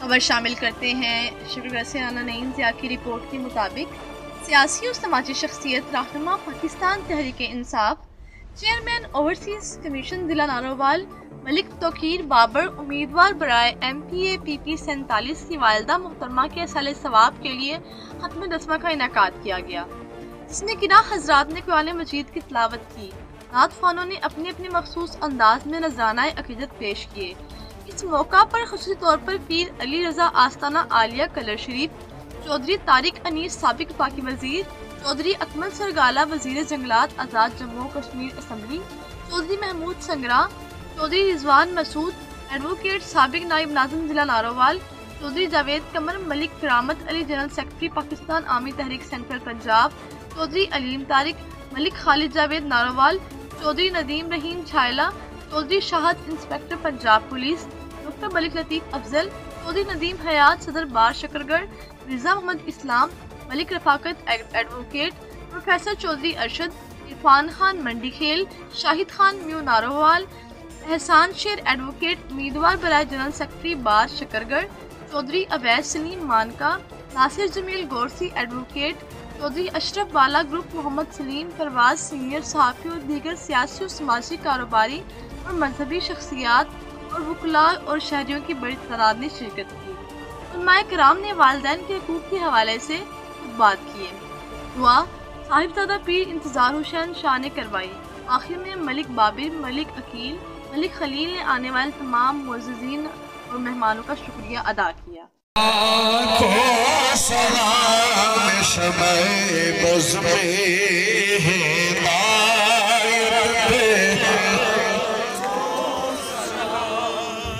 खबर शामिल करते हैं शुक्रगुज़ार नईम ज़िया की रिपोर्ट के मुताबिक सियासी और समाजी शख्सियत रहनुमा Pakistan Tehreek Insaf chairman overseas commission जिला नारोवाल मलिक तौकीर बाबर उम्मीदवार बराए MPA-PP 47 की वालिदा मोहतरमा के साले सवाब के लिए खत्म दसमा का इनेकाद किया गया, जिसमें किरा हजरात ने कुरान मजीद की तिलावत की। नात ख्वानों ने अपने अपने मखसूस अंदाज में नजराना अकीदत पेश किए। इस मौका पर खुसूसी तौर पर पीर अली रजा आस्ताना आलिया कलर शरीफ, चौधरी तारिक अनीस साबिक बाकी वजीर, चौधरी अकमल सरगाला वजीर जंगलात आज़ाद जम्मू कश्मीर असम्बली, चौधरी महमूद संगरा, चौधरी रिजवान मसूद एडवोकेट साबिक नायब नाज़िम जिला Narowal, Chaudhary Javed Qamar Malik Karamat Ali general secretary Pakistan army Tehreek central Punjab, Chaudhry Aleem Tariq Malik Khalid Javed Narowal, Chaudhry Nadeem Rahim Chhayla, Chaudhry Shahid inspector Punjab police, doctor Malik Latif Afzal, Chaudhry Nadeem Hayat सदर bar Shakargarh, Mirza Mohammad Islam, Malik Rafaqat advocate, professor Chaudhry Arshad, Irfan Khan Mandi Khel, Shahid Khan mu Narowal, एहसान शेर एडवोकेट उम्मीदवार बराए जनरल सेक्रेटरी बार शकरगढ़, चौधरी अवैध सलीम मानका, नासिर जमील गौरसी एडवोकेट, चौधरी अशरफ वाला ग्रुप, मोहम्मद सलीम परवाज सीनियर सहाफ़ी और दीगर सियासी और समाजी कारोबारी और मजहबी शख्सियात और वकला और शहरियों की बड़ी तादाद ने शिरकत की। उलमाए कराम ने वालिदैन के हकूक़ के हवाले से बात किए। दुआ साहिबजादा पीर इंतज़ार हुसैन शाह ने करवाई। आखिर में मलिक बाबिर, मलिक अकील, मलिक खलील ने आने वाले तमाम मुअज़्ज़िज़ीन और मेहमानों का शुक्रिया अदा किया।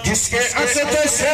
जिसके असद से